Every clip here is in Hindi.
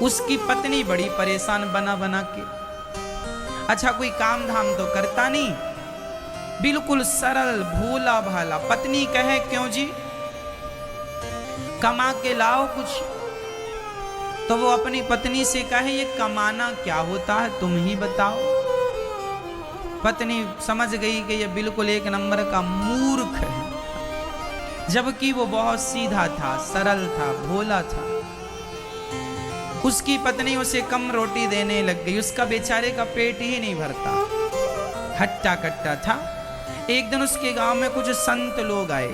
उसकी पत्नी बड़ी परेशान बना बना के। अच्छा कोई काम धाम तो करता नहीं, बिल्कुल सरल भोला भाला। पत्नी कहे क्यों जी, कमा के लाओ कुछ। तो वो अपनी पत्नी से कहे ये कमाना क्या होता है, तुम ही बताओ। पत्नी समझ गई कि ये बिल्कुल एक नंबर का मूर्ख है, जबकि वो बहुत सीधा था, सरल था, भोला था। उसकी पत्नी उसे कम रोटी देने लग गई, उसका बेचारे का पेट ही नहीं भरता, हट्टा कट्टा था। एक दिन उसके गांव में कुछ संत लोग आए।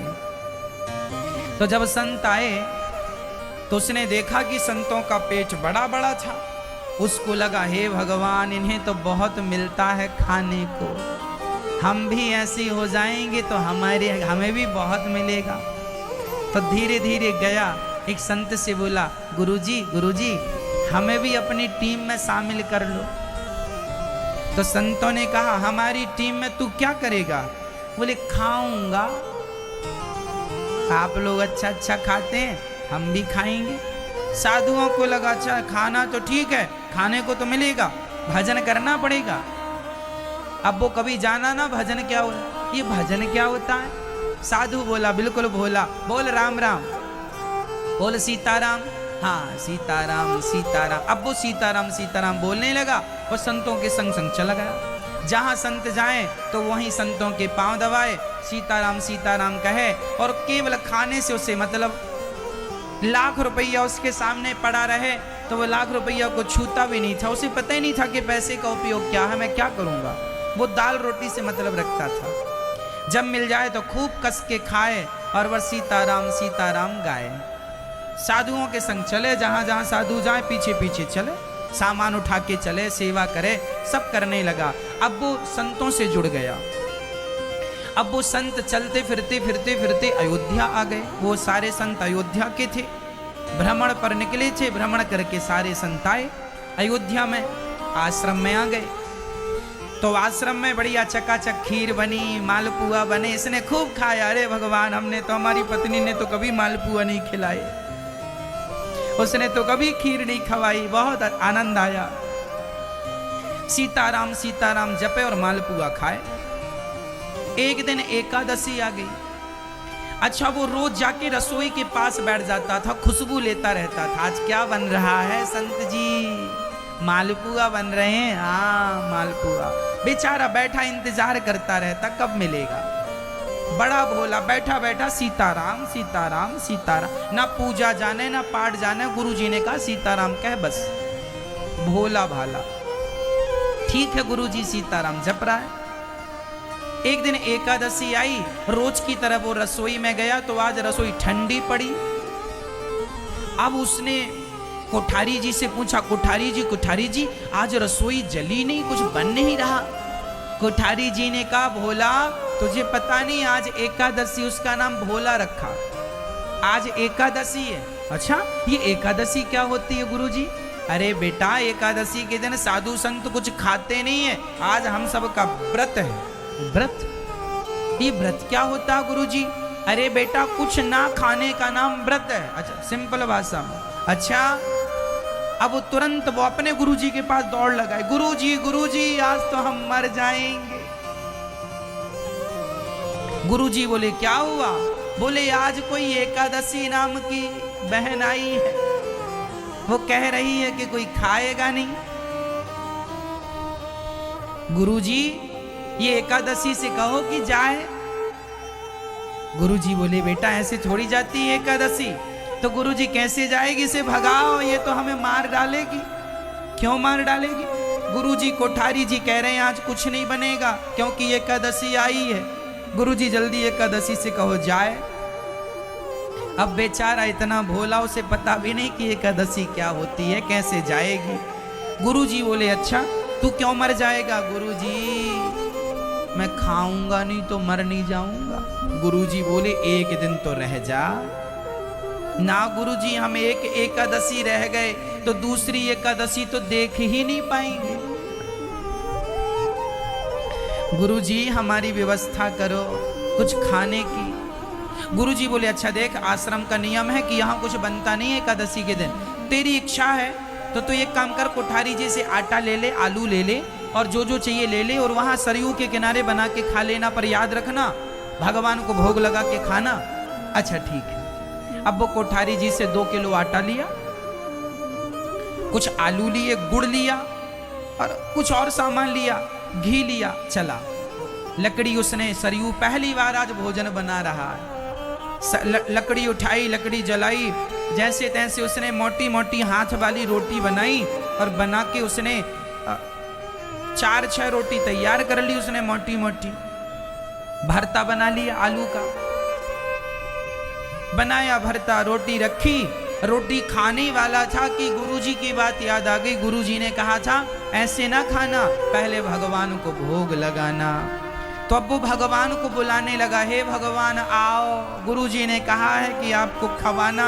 तो जब संत आए तो उसने देखा कि संतों का पेट बड़ा बड़ा था। उसको लगा हे भगवान, इन्हें तो बहुत मिलता है खाने को, हम भी ऐसे हो जाएंगे तो हमें भी बहुत मिलेगा। तो धीरे धीरे गया, एक संत से बोला गुरुजी हमें भी अपनी टीम में शामिल कर लो। तो संतों ने कहा हमारी टीम में तू क्या करेगा? बोले खाऊंगा। आप लोग अच्छा अच्छा खाते हैं, हम भी खाएंगे। साधुओं को लगा अच्छा खाना तो ठीक है, खाने को तो मिलेगा, भजन करना पड़ेगा। अब वो कभी जाना ना भजन क्या हो, ये भजन क्या होता है? साधु बोला बिल्कुल भोला, बोल राम राम, बोल सीताराम, हाँ सीताराम सीताराम। अब वो सीताराम सीताराम बोलने लगा और संतों के संग संग चला गया। जहां संत जाएं तो वहीं संतों के पांव दबाए, सीताराम सीताराम कहे, और केवल खाने से उसे मतलब लाख रुपया उसके सामने पड़ा रहे तो वो लाख रुपया को छूता भी नहीं था। उसे पता ही नहीं था कि पैसे का उपयोग क्या है, मैं क्या करूंगा। वो दाल रोटी से मतलब रखता था, जब मिल जाए तो खूब कस के खाए और वह सीताराम सीताराम गाए। साधुओं के संग चले, जहां जहां साधु जाए पीछे पीछे चले, सामान उठा के चले, सेवा करे, सब करने लगा। अब वो संतों से जुड़ गया। अब वो संत चलते फिरते फिरते फिरते अयोध्या आ गए। वो सारे संत अयोध्या के थे, भ्रमण पर निकले थे। भ्रमण करके सारे संत आए अयोध्या में, आश्रम में आ गए। तो आश्रम में बढ़िया चकाचक खीर बनी, मालपुआ बने, इसने खूब खाया। अरे भगवान, हमने तो, हमारी पत्नी ने तो कभी मालपुआ नहीं खिलाए, उसने तो कभी खीर नहीं खवाई, बहुत आनंद आया। सीताराम सीताराम जपे और मालपुआ खाए। एक दिन एकादशी आ गई। अच्छा वो रोज जाके रसोई के पास बैठ जाता था, खुशबू लेता रहता था। आज क्या बन रहा है संत जी? मालपुआ बन रहे हैं, हाँ मालपुआ। बेचारा बैठा इंतजार करता रहता कब मिलेगा। बड़ा भोला बैठा बैठा सीताराम सीताराम सीताराम, ना पूजा जाने ना पाठ जाने। गुरुजी ने कहा सीताराम कह बस। भोला भाला, ठीक है गुरुजी सीताराम जप रहा है। एक दिन एकादशी आई, रोज की तरह वो रसोई में गया तो आज रसोई ठंडी पड़ी। अब उसने कोठारी जी से पूछा, कोठारी जी आज रसोई जली नहीं, कुछ बन नहीं रहा। कोठारी जी ने कहा भोला तुझे पता नहीं आज एकादशी, उसका नाम भोला रखा, आज एकादशी है। अच्छा ये एकादशी क्या होती है गुरुजी? अरे बेटा एकादशी के दिन साधु संत कुछ खाते नहीं है, आज हम सब का व्रत है। व्रत? ये व्रत क्या होता है गुरुजी? अरे बेटा कुछ ना खाने का नाम व्रत है। अच्छा सिंपल भाषा में। अच्छा अब तुरंत वो अपने गुरुजी के पास दौड़ लगाए, गुरुजी आज तो हम मर जाएंगे। गुरुजी बोले क्या हुआ? बोले आज कोई एकादशी नाम की बहन आई है, वो कह रही है कि कोई खाएगा नहीं। गुरुजी ये एकादशी से कहो कि जाए। गुरुजी बोले बेटा ऐसे थोड़ी जाती है एकादशी। तो गुरुजी कैसे जाएगी? इसे भगाओ, ये तो हमें मार डालेगी। क्यों मार डालेगी? गुरुजी कोठारी जी कह रहे हैं आज कुछ नहीं बनेगा क्योंकि एकादशी आई है। गुरुजी जल्दी एकादशी से कहो जाए। अब बेचारा इतना भोला, उसे पता भी नहीं कि एकादशी क्या होती है, कैसे जाएगी। गुरुजी बोले अच्छा तू क्यों मर जाएगा? गुरुजी मैं खाऊंगा नहीं तो मर नहीं जाऊंगा। गुरुजी बोले एक दिन तो रह जा ना। गुरुजी हम एक एकादशी रह गए तो दूसरी एकादशी तो देख ही नहीं पाएंगे। गुरुजी हमारी व्यवस्था करो कुछ खाने की। गुरुजी बोले अच्छा देख आश्रम का नियम है कि यहाँ कुछ बनता नहीं है एकादशी के दिन, तेरी इच्छा है तो एक काम कर, कोठारी जी से आटा ले ले, आलू ले ले और जो जो चाहिए ले ले, और वहां सरयू के किनारे बना के खा लेना, पर याद रखना भगवान को भोग लगा के खाना। अच्छा ठीक है। अब वो कोठारी जी से 2 किलो आटा लिया, कुछ आलू लिए, गुड़ लिया और कुछ और सामान लिया, घी लिया, चला। लकड़ी उसने, सरयू पहली बार आज भोजन बना रहा है, लकड़ी उठाई, लकड़ी जलाई, जैसे तैसे उसने मोटी मोटी हाथ वाली रोटी बनाई और बना के उसने 4-6 रोटी तैयार कर ली उसने मोटी मोटी। भरता बना लिया आलू का, बनाया भरता, रोटी रखी। रोटी खाने वाला था कि गुरुजी की बात याद आ गई। गुरुजी ने कहा था ऐसे ना खाना, पहले भगवान को भोग लगाना। तो अब वो भगवान को बुलाने लगा, हे भगवान आओ। गुरुजी ने कहा है कि आपको खवाना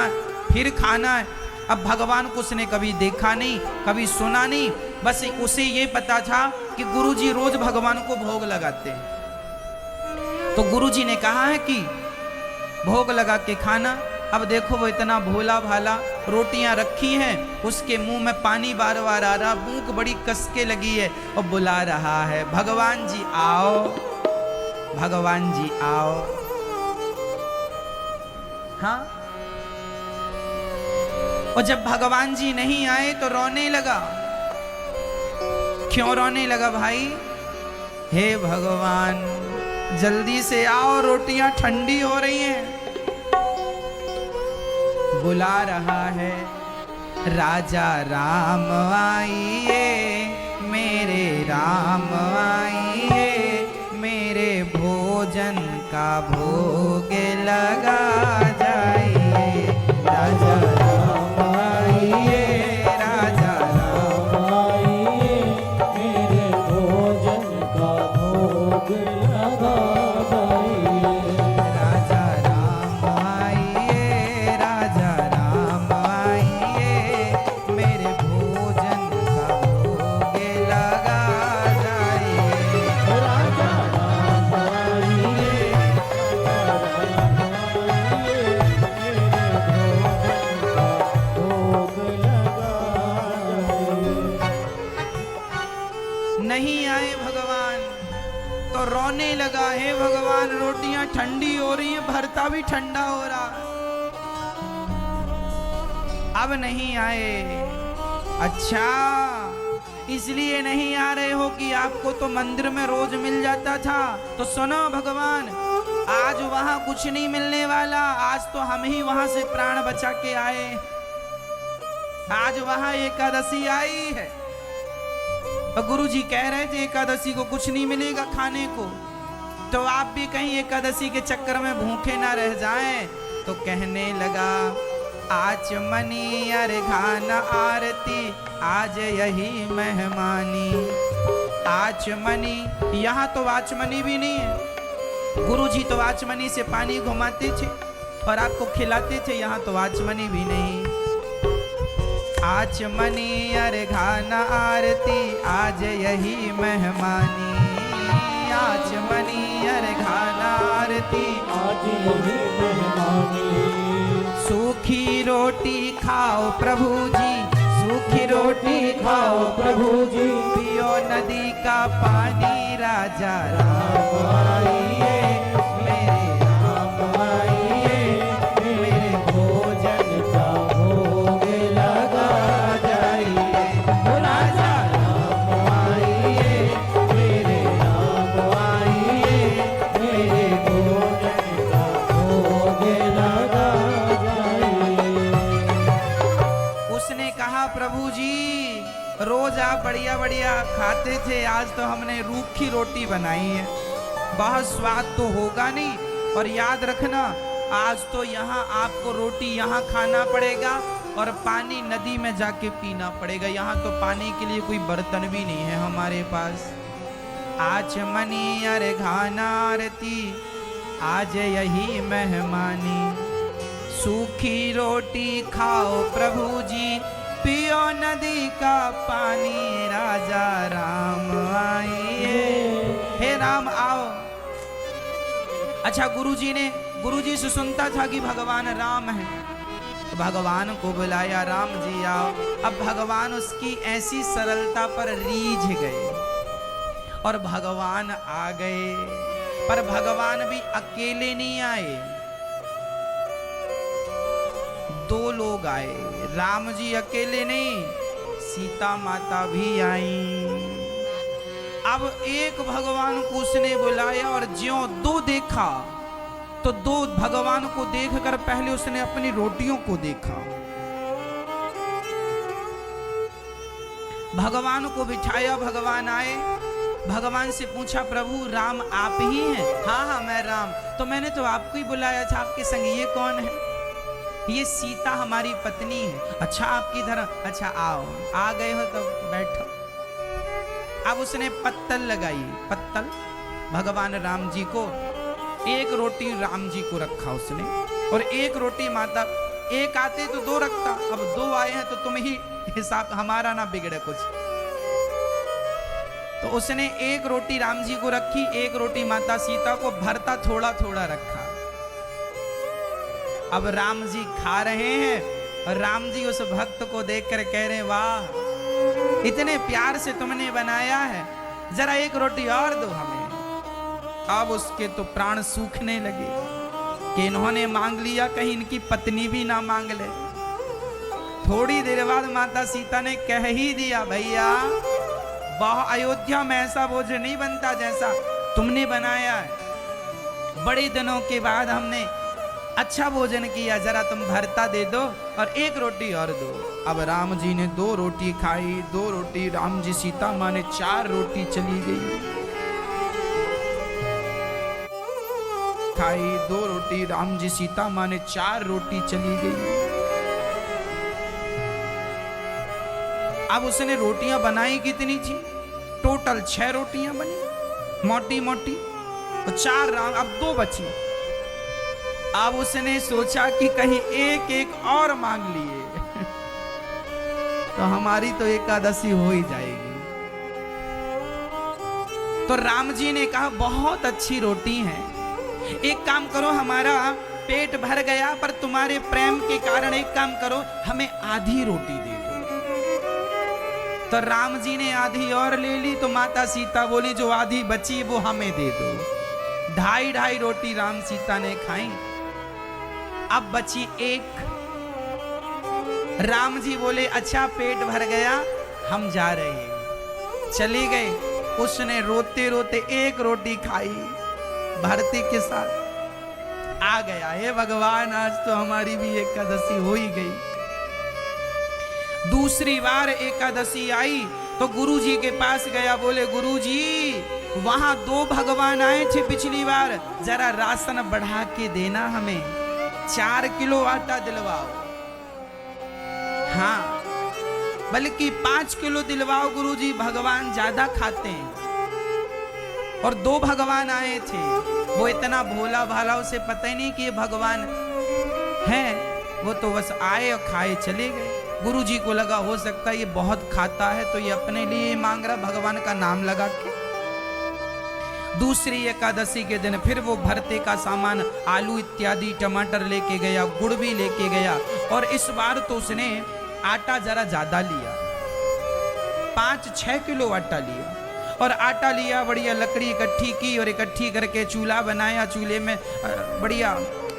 फिर खाना है। अब भगवान को उसने कभी देखा नहीं, कभी सुना नहीं, बस उसे ये पता था कि गुरुजी रोज भगवान को भोग लगाते हैं। तो गुरुजी ने कहा है कि भोग लगा के खाना। अब देखो वो इतना भोला भाला, रोटियां रखी हैं, उसके मुंह में पानी बार बार आ रहा, भूख बड़ी कसके लगी है और बुला रहा है, भगवान जी आओ, भगवान जी आओ। हाँ, और जब भगवान जी नहीं आए तो रोने लगा। क्यों रोने लगा भाई? हे भगवान जल्दी से आओ, रोटियां ठंडी हो रही हैं। बुला रहा है, राजा राम आइए, मेरे राम आइए, मेरे भोजन का भोग लगा जाइए। राजा राम आइए, राजा राम आइए, मेरे भोजन का भोग लगा जाइए। राजा राम आइए, राजा राम आइए, मेरे भोजन का भोग लगा जाइए। राजा राम आइए, नहीं आए भगवान तो रोने लगा, हे भगवान रोटियां ठंडी हो रही हैं, भरता भी ठंडा हो रहा, अब नहीं आए। अच्छा इसलिए नहीं आ रहे हो कि आपको तो मंदिर में रोज मिल जाता था। तो सुनो भगवान, आज वहां कुछ नहीं मिलने वाला, आज तो हम ही वहां से प्राण बचा के आए। आज वहां एकादशी आई है और गुरुजी कह रहे थे एकादशी को कुछ नहीं मिलेगा खाने को, तो आप भी कहीं एकादशी के चक्कर में भूखे ना रह जाएं। तो कहने लगा, आचमनी अर्घान आरती आज यही मेहमानी। आचमनी, यहाँ तो आचमनी भी नहीं है। गुरुजी तो आचमनी से पानी घुमाते थे और आपको खिलाते थे, यहाँ तो आचमनी भी नहीं। आचमनी अर्घान आरती आज यही मेहमानी। आचमनी अर्घान आरती आज यही मेहमानी। सूखी रोटी खाओ प्रभु जी, सूखी रोटी खाओ प्रभु जी, पियो नदी का पानी, राजा राम आइए, मेरे राम आइए, मेरे भोजन का भोग लगा जाइए। राजा राम आइए, मेरे राम आइए, मेरे भोजन का भोग लगा जाइए। उसने कहा, प्रभु जी रोज आप बढ़िया बढ़िया खाते थे, आज तो हमने रूखी रोटी बनाई है, बहुत स्वाद तो होगा नहीं, और याद रखना आज तो यहाँ आपको रोटी यहाँ खाना पड़ेगा और पानी नदी में जाके पीना पड़ेगा। यहाँ तो पानी के लिए कोई बर्तन भी नहीं है हमारे पास। आचमनी अर्घान आरती आज यही मेहमानी। सूखी रोटी खाओ प्रभु जी, पियो नदी का पानी, राजा राम आइए, हे राम आओ। अच्छा गुरुजी से सुनता था कि भगवान राम है, भगवान को बुलाया, राम जी आओ। अब भगवान उसकी ऐसी सरलता पर रीझ गए और भगवान आ गए। पर भगवान भी अकेले नहीं आए, दो लोग आए। राम जी अकेले नहीं, सीता माता भी आई। अब एक भगवान को उसने बुलाया और ज्यों दो देखा तो दो भगवान को देखकर पहले उसने अपनी रोटियों को देखा। भगवान को बिठाया, भगवान आए, भगवान से पूछा प्रभु राम आप ही हैं? हाँ हाँ मैं राम। तो मैंने तो आपको ही बुलाया था, आपके संग ये कौन है? ये सीता हमारी पत्नी है। अच्छा आपकी धर्म, अच्छा आओ, आ गए हो तो बैठो। अब उसने पत्तल लगाई, पत्तल भगवान राम जी को, एक रोटी राम जी को रखा उसने और एक रोटी माता। एक आते तो दो रखता, अब दो आए हैं तो तुम ही हिसाब, हमारा ना बिगड़े कुछ। तो उसने एक रोटी राम जी को रखी, एक रोटी माता सीता को, भरता थोड़ा थोड़ा रखा। अब राम जी खा रहे हैं और राम जी उस भक्त को देखकर कह रहे वाह इतने प्यार से तुमने बनाया है, जरा एक रोटी और दो हमें। अब उसके तो प्राण सूखने लगे कि इन्होंने मांग लिया, कहीं इनकी पत्नी भी ना मांग ले। थोड़ी देर बाद माता सीता ने कह ही दिया भैया अयोध्या में ऐसा भोजन नहीं बनता जैसा तुमने बनाया है। बड़े दिनों के बाद हमने अच्छा भोजन किया, जरा तुम भरता दे दो और एक रोटी और दो। अब राम जी ने दो रोटी खाई, दो रोटी राम जी, सीता माँ ने चार रोटी चली गई खाई, दो रोटी राम जी, सीता माँ ने चार रोटी चली गई। अब उसने रोटियां बनाई कितनी थी? टोटल 6 रोटियां बनी मोटी मोटी, तो 4 राम, अब 2 बची। अब उसने सोचा कि कहीं एक एक और मांग लिए तो हमारी तो एकादशी हो ही जाएगी। तो राम जी ने कहा बहुत अच्छी रोटी है, एक काम करो, हमारा पेट भर गया पर तुम्हारे प्रेम के कारण एक काम करो, हमें आधी रोटी दे दो। तो राम जी ने आधी और ले ली, तो माता सीता बोली जो आधी बची वो हमें दे दो। 2.5 रोटी राम सीता ने खाई, अब बची 1। राम जी बोले अच्छा पेट भर गया, हम जा रहे हैं। चले गए, उसने रोते रोते 1 रोटी खाई भरते के साथ। आ गया, हे भगवान आज तो हमारी भी एकादशी हो ही गई। दूसरी बार एकादशी आई तो गुरु जी के पास गया, बोले गुरु जी वहां 2 भगवान आए थे पिछली बार, जरा राशन बढ़ा के देना, हमें 4 किलो आटा दिलवाओ। हाँ बल्कि 5 किलो दिलवाओ गुरुजी, भगवान ज्यादा खाते हैं। और 2 भगवान आए थे, वो इतना भोला भाला, उसे पता ही नहीं कि ये भगवान है, वो तो बस आए और खाए चले गए। गुरुजी को लगा हो सकता है ये बहुत खाता है तो ये अपने लिए मांग रहा, भगवान का नाम लगा के। दूसरी एकादशी के दिन फिर वो भरते का सामान, आलू इत्यादि, टमाटर लेके गया, गुड़ भी लेके गया, और इस बार तो उसने आटा जरा ज्यादा लिया, 5-6 किलो आटा लिया। और आटा लिया, बढ़िया लकड़ी इकट्ठी की और इकट्ठी करके चूल्हा बनाया, चूल्हे में बढ़िया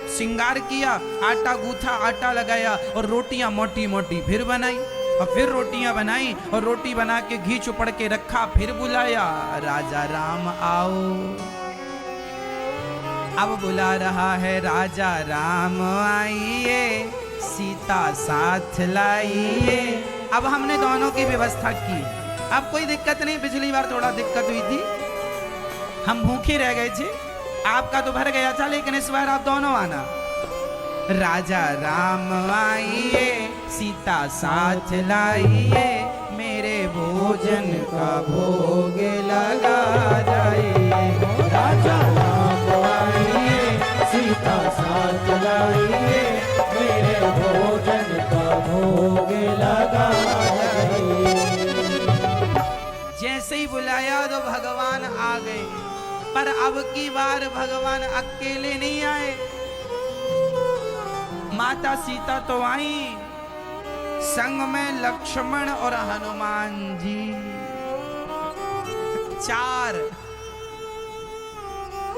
श्रृंगार किया, आटा गूथा, आटा लगाया और रोटियां मोटी मोटी फिर बनाई, और फिर रोटियां बनाई और रोटी बना के घी चुपड़ के रखा, फिर बुलाया राजा राम आओ। अब बुला रहा है राजा राम आइए, सीता साथ लाइए। अब हमने दोनों की व्यवस्था की, अब कोई दिक्कत नहीं। पिछली बार थोड़ा दिक्कत हुई थी, हम भूखे रह गए थे, आपका तो भर गया था, लेकिन इस बार आप दोनों आना। राजा राम आइए, सीता साथ लाइए, मेरे भोजन का भोग लगा जाइए। राजा राम आइए, सीता साथ लाइए, मेरे भोजन का भोग लगा जाइए। जैसे ही बुलाया तो भगवान आ गए, पर अब की बार भगवान अकेले नहीं आए, माता सीता तो आई, संग में लक्ष्मण और हनुमान जी, 4।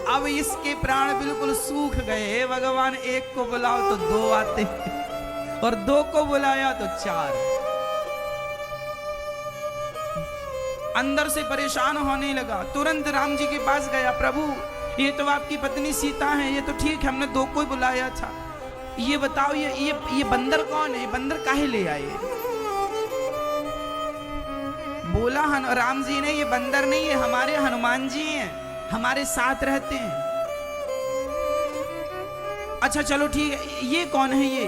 अब इसके प्राण बिल्कुल सूख गए। हे भगवान, एक को बुलाओ तो 2 आते और 2 को बुलाया तो 4। अंदर से परेशान होने लगा। तुरंत राम जी के पास गया, प्रभु ये तो आपकी पत्नी सीता है, ये तो ठीक है, हमने 2 को ही बुलाया था, ये बताओ ये बंदर कौन है, ये बंदर काहे ले आए? बोला राम जी ने, ये बंदर नहीं है, हमारे हनुमान जी हैं, हमारे साथ रहते हैं। अच्छा चलो ठीक है, ये कौन है?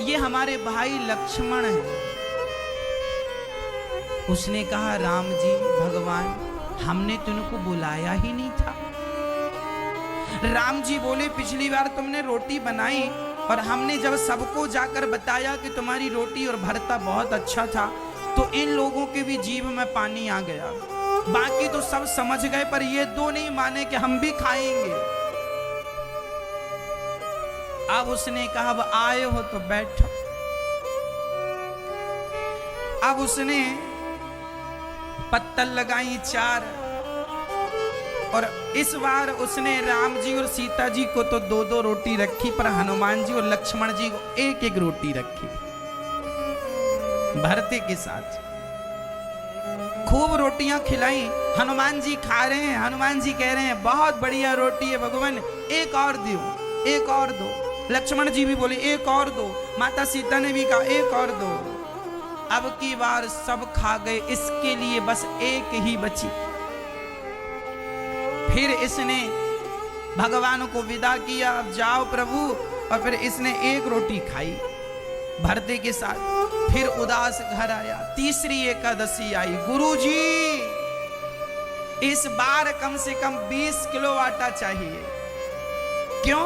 ये हमारे भाई लक्ष्मण है। उसने कहा, राम जी भगवान, हमने तुमको बुलाया ही नहीं था। राम जी बोले, पिछली बार तुमने रोटी बनाई और हमने जब सबको जाकर बताया कि तुम्हारी रोटी और भरता बहुत अच्छा था, तो इन लोगों के भी जीभ में पानी आ गया। बाकी तो सब समझ गए, पर ये 2 नहीं माने कि हम भी खाएंगे। अब उसने कहा, अब आए हो तो बैठो। अब उसने पत्तल लगाई 4, और इस बार उसने राम जी और सीता जी को तो 2-2 रोटी रखी, पर हनुमान जी और लक्ष्मण जी को 1-1 रोटी रखी। भरते के साथ खूब रोटियां खिलाई। हनुमान जी खा रहे हैं, हनुमान जी कह रहे हैं, बहुत बढ़िया रोटी है भगवान, 1 और दो, 1 और दो। लक्ष्मण जी भी बोले, 1 और दो। माता सीता ने भी कहा, 1 और दो। अब की बार सब खा गए, इसके लिए बस 1 ही बची। फिर इसने भगवान को विदा किया, अब जाओ प्रभु, और फिर इसने 1 रोटी खाई भरते के साथ। फिर उदास घर आया। तीसरी एकादशी आई। गुरुजी, इस बार कम से कम 20 किलो आटा चाहिए। क्यों?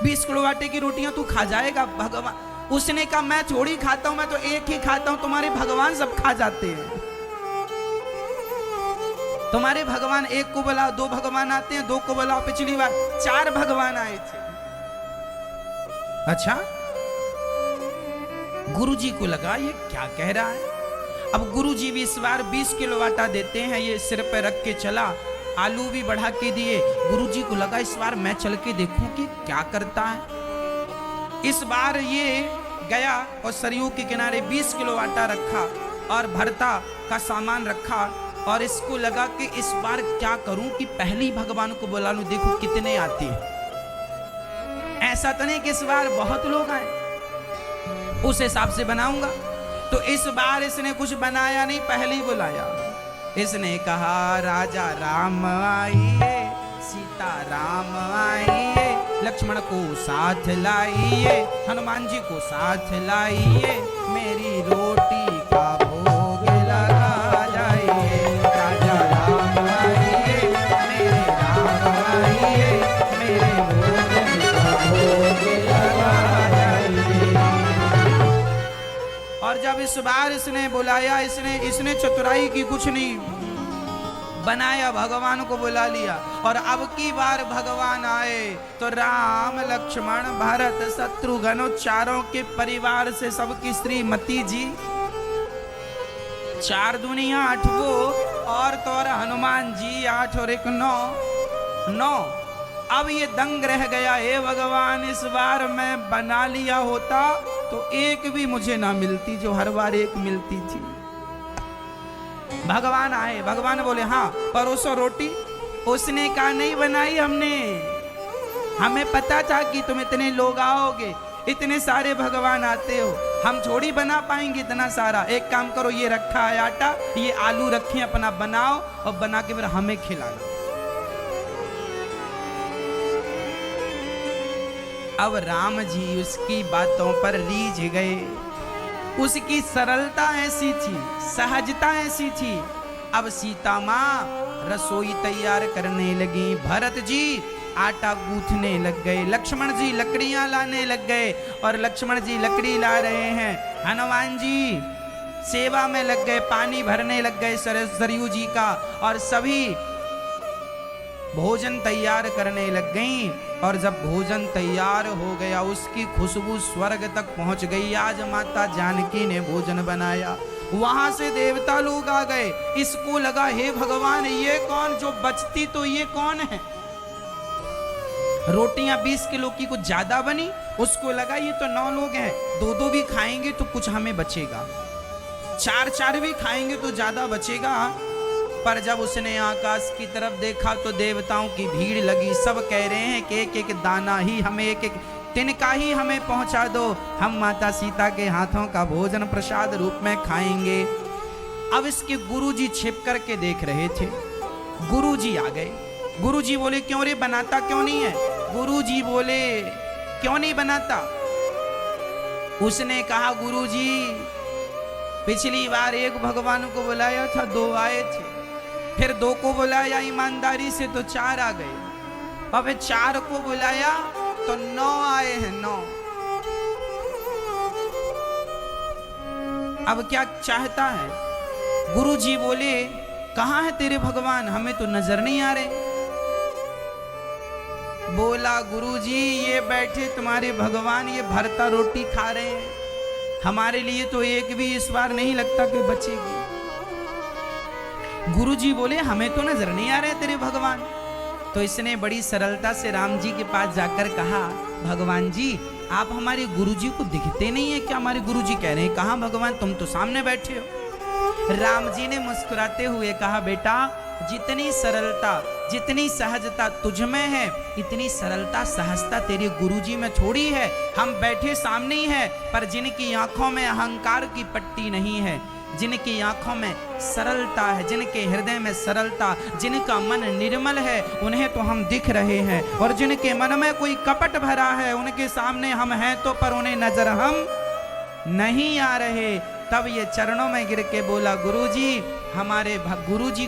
20 किलो आटे की रोटियां तू खा जाएगा? भगवान उसने कहा, मैं थोड़ी खाता हूं, मैं तो 1 ही खाता हूं, तुम्हारे भगवान सब खा जाते हैं। तुम्हारे भगवान 1 को बुलाओ, 2 भगवान आते हैं, 2 को बुलाओ। पिछली बार 4 भगवान आए थे। अच्छा, गुरुजी को लगा ये क्या कह रहा है। अब गुरुजी भी इस बार 20 किलो आटा देते हैं, ये सिर पे रख के चला, आलू भी बढ़ा के दिए। गुरुजी को लगा इस बार मैं चल के देखूं कि क्या करता है। इस बार ये गया और सरयू के किनारे 20 किलो आटा रखा और भरता का सामान रखा, और इसको लगा कि इस बार क्या करूं कि पहले ही भगवान को बुला लूं, देखो कितने आते हैं। ऐसा तो नहीं कि इस बार बहुत लोग आए, उस हिसाब से बनाऊंगा। तो इस बार इसने कुछ बनाया नहीं, पहले ही बुलाया। इसने कहा, राजा राम आइए, सीता राम आइए, लक्ष्मण को साथ लाइए, हनुमान जी को साथ लाइए, मेरी रोटी का भोग लगा जाइए। राजा राम आइए, मेरे राम आइए, मेरे भोजन का भोग लगा जाइए। और जब इस बार इसने बुलाया, इसने चतुराई की कुछ नहीं बनाया, भगवान को बुला लिया। और अब की बार भगवान आए तो राम लक्ष्मण भरत शत्रुघ्न चारों के परिवार से सबकी श्रीमती जी, 4 दुनिया 8 वो, और तो और हनुमान जी 8 और 1 9। अब ये दंग रह गया, हे भगवान, इस बार मैं बना लिया होता तो 1 भी मुझे ना मिलती जो हर बार 1 मिलती थी। भगवान आए, भगवान बोले, हाँ परोसो रोटी। उसने कहा, नहीं बनाई हमने, हमें पता था कि तुम इतने लोग आओगे, इतने सारे भगवान आते हो, हम थोड़ी बना पाएंगे इतना सारा। एक काम करो, ये रखा है आटा, ये आलू रखे, अपना बनाओ और बना के फिर हमें खिलाओ। अब राम जी उसकी बातों पर रीझ गए। उसकी सरलता ऐसी थी, सहजता ऐसी थी। अब सीता माँ रसोई तैयार करने लगी, भरत जी आटा गूंथने लग गए, लक्ष्मण जी लकड़ियां लाने लग गए, और लक्ष्मण जी लकड़ी ला रहे हैं, हनुमान जी सेवा में लग गए, पानी भरने लग गए सरयू जी का, और सभी भोजन तैयार करने लग गई। और जब भोजन तैयार हो गया, उसकी खुशबू स्वर्ग तक पहुंच गई। आज माता जानकी ने भोजन बनाया, वहां से देवता लोग आ गए। इसको लगा हे भगवान, ये कौन, जो बचती तो ये कौन है। रोटियां 20 किलो की कुछ ज्यादा बनी, उसको लगा ये तो 9 लोग हैं, 2-2 भी खाएंगे तो कुछ हमें बचेगा, 4-4 भी खाएंगे तो ज्यादा बचेगा। पर जब उसने आकाश की तरफ देखा तो देवताओं की भीड़ लगी। सब कह रहे हैं कि एक एक दाना ही हमें, एक एक तिनका ही हमें पहुंचा दो, हम माता सीता के हाथों का भोजन प्रसाद रूप में खाएंगे। अब इसके गुरुजी छिप करके देख रहे थे। गुरुजी आ गए। गुरुजी बोले क्यों रे, बनाता क्यों नहीं है। गुरुजी बोले क्यों नहीं बनाता। उसने कहा गुरुजी, पिछली बार एक भगवान को बुलाया था, 2 आए थे, फिर 2 को बुलाया ईमानदारी से तो 4 आ गए, अब 4 को बुलाया तो 9 आए हैं, 9। अब क्या चाहता है। गुरुजी बोले कहां है तेरे भगवान, हमें तो नजर नहीं आ रहे। बोला गुरुजी, ये बैठे तुम्हारे भगवान, ये भरता रोटी खा रहे हैं, हमारे लिए तो एक भी इस बार नहीं लगता कि बचेगी। गुरुजी बोले हमें तो नजर नहीं आ रहे तेरे भगवान। तो इसने बड़ी सरलता से राम जी के पास जाकर कहा, भगवान जी आप हमारे गुरुजी को दिखते नहीं है क्या। हमारे गुरुजी कह रहे हैं कहाँ भगवान, तुम तो सामने बैठे हो। राम जी ने मुस्कुराते हुए कहा, बेटा जितनी सरलता जितनी सहजता तुझ में है, इतनी सरलता सहजता तेरे गुरुजी में थोड़ी है। हम बैठे सामने ही है, पर जिनकी आंखों में अहंकार की पट्टी नहीं है, जिनकी आंखों में सरलता है, जिनके हृदय में सरलता, जिनका मन निर्मल है, उन्हें तो हम दिख रहे हैं। और जिनके मन में कोई कपट भरा है, उनके सामने हम हैं तो, पर उन्हें नजर हम नहीं आ रहे। तब ये चरणों में गिर के बोला, गुरुजी हमारे गुरुजी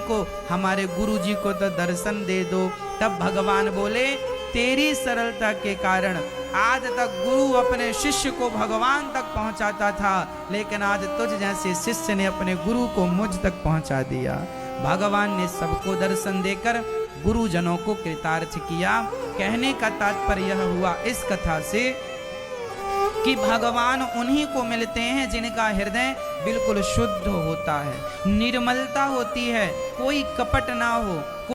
को तो दर्शन दे दो। तब भगवान बोले, तेरी सरलता के कारण आज तक गुरु अपने शिष्य को भगवान तक पहुंचाता था, लेकिन आज तुझ जैसे शिष्य ने अपने गुरु को मुझ तक पहुंचा दिया। भगवान ने सबको दर्शन देकर गुरुजनों को कृतार्थ किया। कहने का तात्पर्य यह हुआ इस कथा से कि भगवान उन्हीं को मिलते हैं जिनका हृदय बिल्कुल शुद्ध होता है, निर्मलता होती है, कोई कपट ना हो।